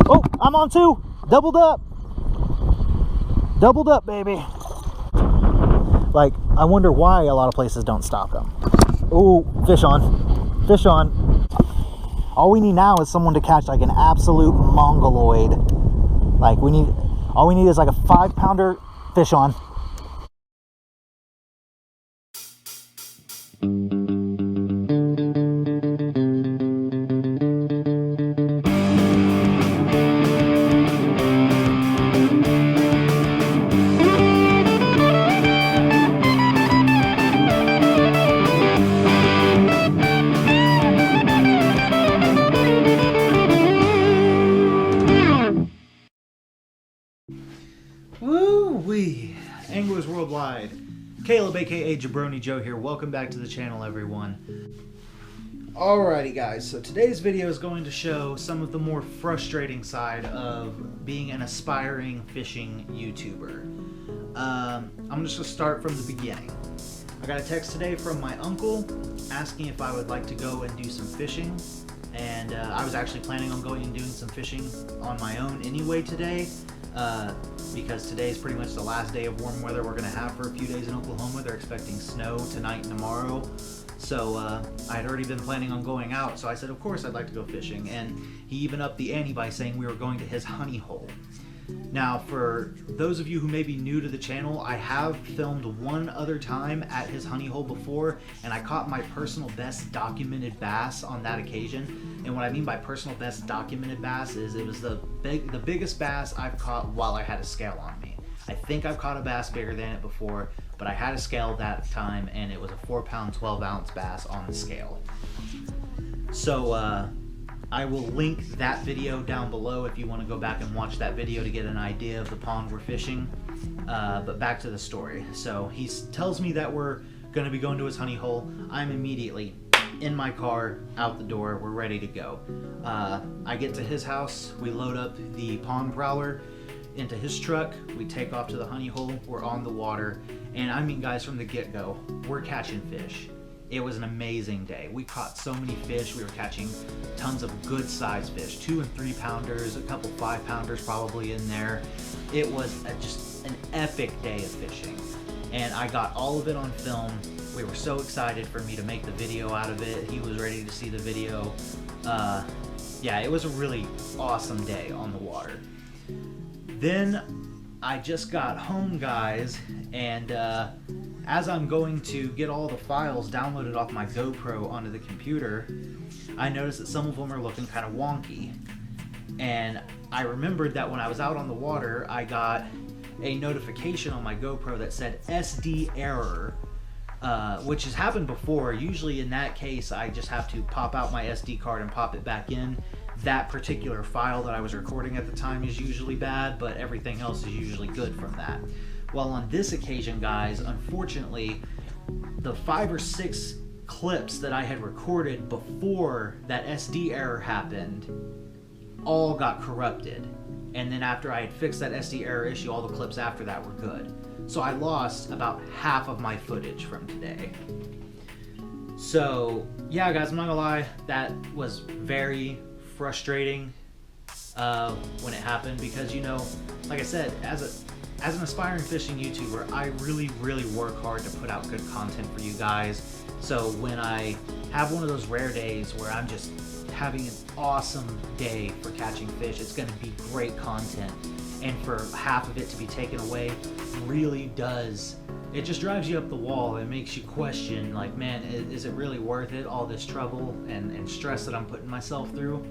Oh, I'm on two. Doubled up. Doubled up, baby. Like, I wonder why a lot of places don't stop them. Oh, fish on. Fish on. All we need now is someone to catch like an absolute mongoloid. Like, all we need is like a 5-pounder fish on. Woo-wee! Anglers worldwide. Kaleb, aka Jabroni Joe here. Welcome back to the channel, everyone. Alrighty guys, so today's video is going to show some of the more frustrating side of being an aspiring fishing YouTuber. I'm just going to start from the beginning. I got a text today from my uncle asking if I would like to go and do some fishing. And I was actually planning on going and doing some fishing on my own anyway today. Because today is pretty much the last day of warm weather we're going to have for a few days in Oklahoma. They're expecting snow tonight and tomorrow. So I had already been planning on going out, so I said of course I'd like to go fishing. And he even upped the ante by saying we were going to his honey hole. Now, for those of you who may be new to the channel, I have filmed one other time at his honey hole before, and I caught my personal best documented bass on that occasion. And what I mean by personal best documented bass is it was the biggest bass I've caught while I had a scale on me. I think I've caught a bass bigger than it before, but I had a scale that time, and it was a 4-pound, 12-ounce bass on the scale. So, I will link that video down below if you want to go back and watch that video to get an idea of the pond we're fishing. But back to the story. So he tells me that we're going to be going to his honey hole. I'm immediately in my car, out the door, we're ready to go. I get to his house, we load up the pond prowler into his truck, we take off to the honey hole, we're on the water, and I mean guys, from the get-go, we're catching fish. It was an amazing day. We caught so many fish. We were catching tons of good sized fish, 2 and 3 pounders, a couple 5-pounders probably in there. It was just an epic day of fishing, and I got all of it on film. We were so excited for me to make the video out of it. He was ready to see the video. Yeah, it was a really awesome day on the water. Then I just got home, guys, and as I'm going to get all the files downloaded off my GoPro onto the computer, I noticed that some of them are looking kind of wonky. And I remembered that when I was out on the water, I got a notification on my GoPro that said SD error, which has happened before. Usually in that case, I just have to pop out my SD card and pop it back in. That particular file that I was recording at the time is usually bad, but everything else is usually good from that. Well, on this occasion, guys, unfortunately, the 5 or 6 clips that I had recorded before that SD error happened all got corrupted. And then after I had fixed that SD error issue, all the clips after that were good. So I lost about half of my footage from today. So, yeah, guys, I'm not gonna lie, that was very frustrating when it happened because, you know, like I said, as an aspiring fishing YouTuber, I really work hard to put out good content for you guys. So when I have one of those rare days where I'm just having an awesome day for catching fish, it's going to be great content. And for half of it to be taken away really does, it just drives you up the wall. It makes you question, like, man, is it really worth it, all this trouble and stress that I'm putting myself through?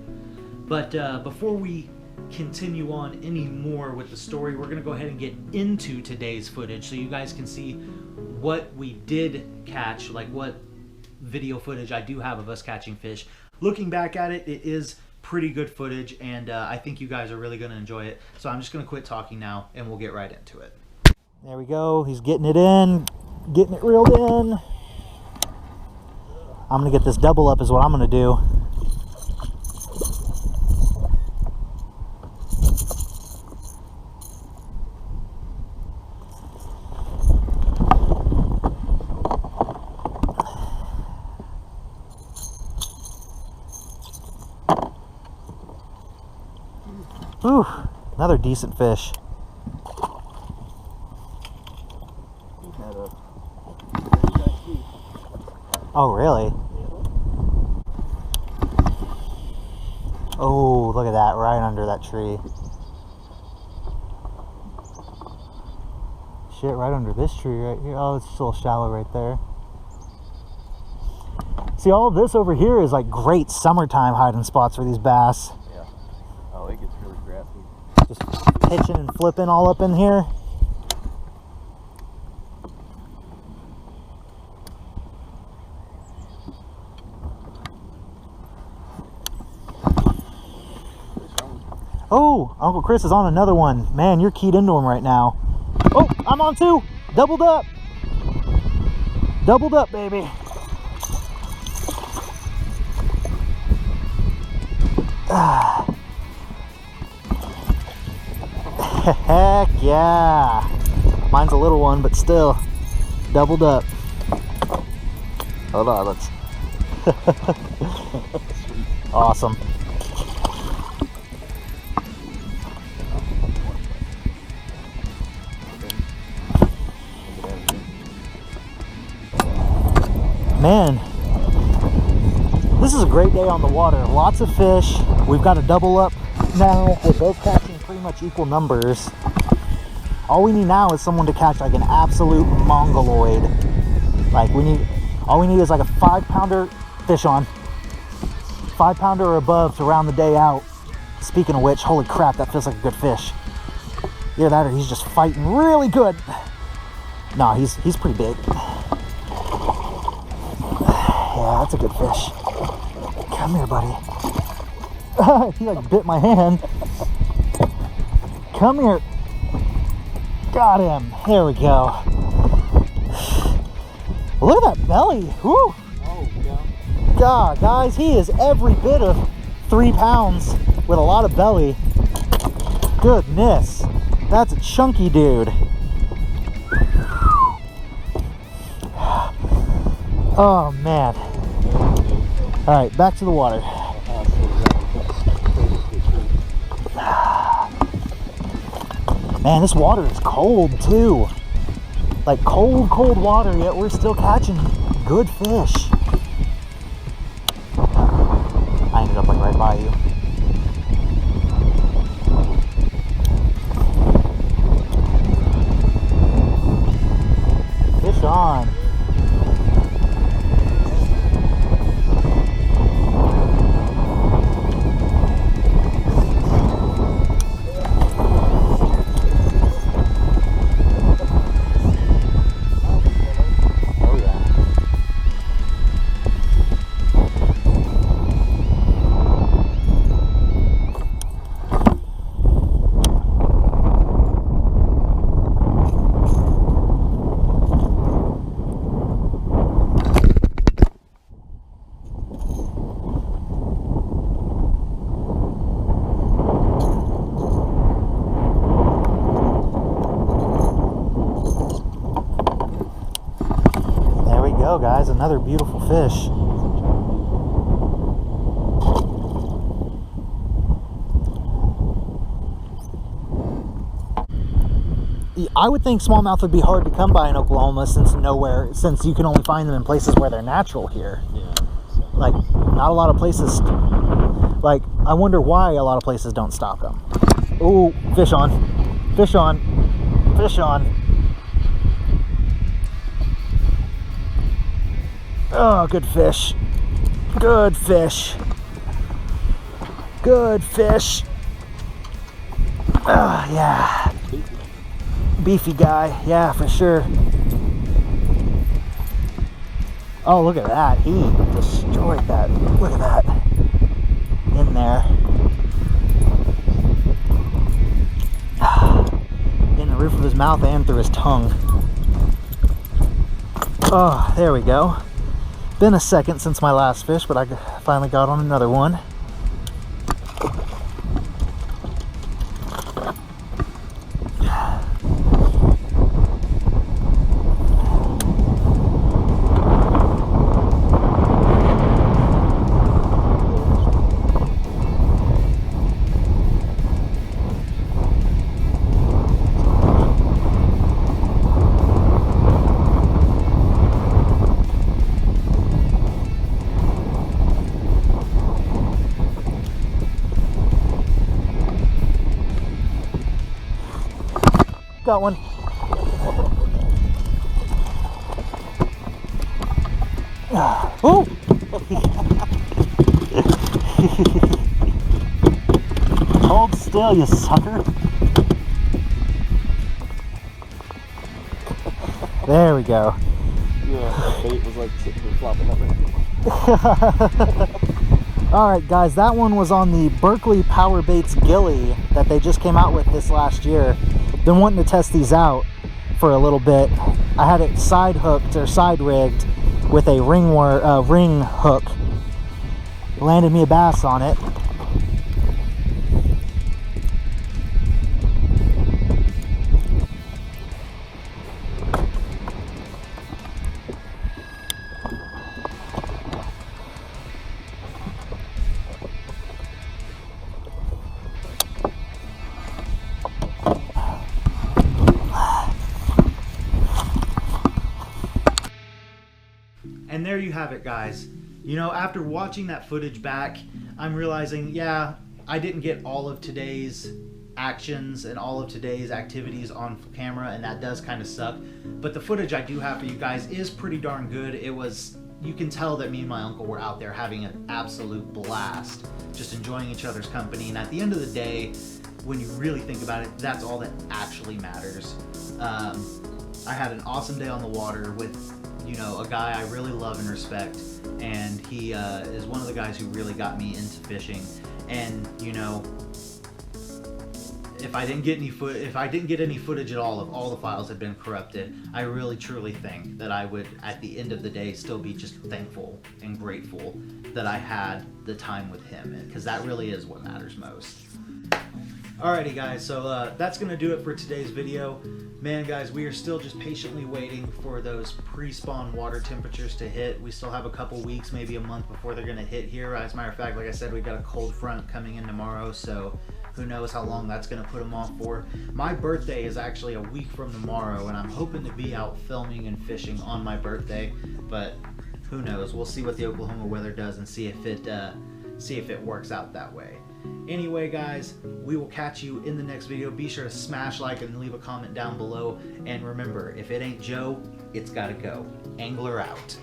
But before we continue on any more with the story, we're going to go ahead and get into today's footage so you guys can see what we did catch, like what video footage I do have of us catching fish. Looking back at it, it is pretty good footage, and I think you guys are really going to enjoy it. So I'm just going to quit talking now and we'll get right into it. There we go. He's getting it in, getting it reeled in. I'm going to get this double up is what I'm going to do. Ooh, another decent fish. Oh, really? Oh, look at that, right under that tree. Shit, right under this tree right here. Oh, it's still shallow right there. See, all of this over here is like great summertime hiding spots for these bass. Yeah. Oh, it gets really grassy. Just pitching and flipping all up in here. Oh, Uncle Chris is on another one. Man, you're keyed into him right now. Oh, I'm on two. Doubled up. Doubled up, baby. Heck yeah. Mine's a little one, but still doubled up. Hold on, let's. Awesome. Man, this is a great day on the water. Lots of fish. We've got a double up now. We're both catching pretty much equal numbers. All we need now is someone to catch like an absolute mongoloid. Like all we need is like a 5-pounder fish on. 5-pounder or above to round the day out. Speaking of which, holy crap, that feels like a good fish. Either that or he's just fighting really good. No, he's pretty big. Yeah, that's a good fish. Come here, buddy. He like bit my hand. Come here. Got him. There we go. Look at that belly. Woo. Oh, yeah. God, guys, he is every bit of 3 pounds with a lot of belly. Goodness. That's a chunky dude. Oh, man. All right, back to the water. Man, this water is cold too. Like cold, cold water, yet we're still catching good fish. I ended up like right by you. Fish on. Guys, another beautiful fish. I would think smallmouth would be hard to come by in Oklahoma since you can only find them in places where they're natural here. Yeah. Like not a lot of places. Like I wonder why a lot of places don't stock them. Ooh, fish on. Fish on. Fish on. Oh, good fish. Good fish. Good fish. Oh, yeah. Beefy guy. Yeah, for sure. Oh, look at that. He destroyed that. Look at that. In there. In the roof of his mouth and through his tongue. Oh, there we go. Been a second since my last fish, but I finally got on another one. got one. Oh! Hold still, you sucker. There we go. Yeah, the bait was like sitting here flopping up. Alright guys, that one was on the Berkeley Power Baits Gilly that they just came out with this last year. Been wanting to test these out for a little bit. I had it side hooked or side rigged with a ring hook. Landed me a bass on it. And there you have it, guys. You know, after watching that footage back, I'm realizing, yeah, I didn't get all of today's actions and all of today's activities on camera, and that does kind of suck. But the footage I do have for you guys is pretty darn good. It was, you can tell that me and my uncle were out there having an absolute blast, just enjoying each other's company. And at the end of the day, when you really think about it, that's all that actually matters. I had an awesome day on the water with, you know, a guy I really love and respect, and he is one of the guys who really got me into fishing. And you know, if I didn't get any footage at all, if all the files had been corrupted, I really truly think that I would, at the end of the day, still be just thankful and grateful that I had the time with him, because that really is what matters most. Alrighty guys, so that's gonna do it for today's video. Man guys, we are still just patiently waiting for those pre-spawn water temperatures to hit. We still have a couple weeks, maybe a month before they're gonna hit here. As a matter of fact, like I said, we've got a cold front coming in tomorrow, so who knows how long that's gonna put them off for. My birthday is actually a week from tomorrow, and I'm hoping to be out filming and fishing on my birthday, but who knows? We'll see what the Oklahoma weather does and see if it works out that way. Anyway guys, we will catch you in the next video. Be sure to smash like and leave a comment down below. And remember, if it ain't Joe, it's gotta go. Angler out.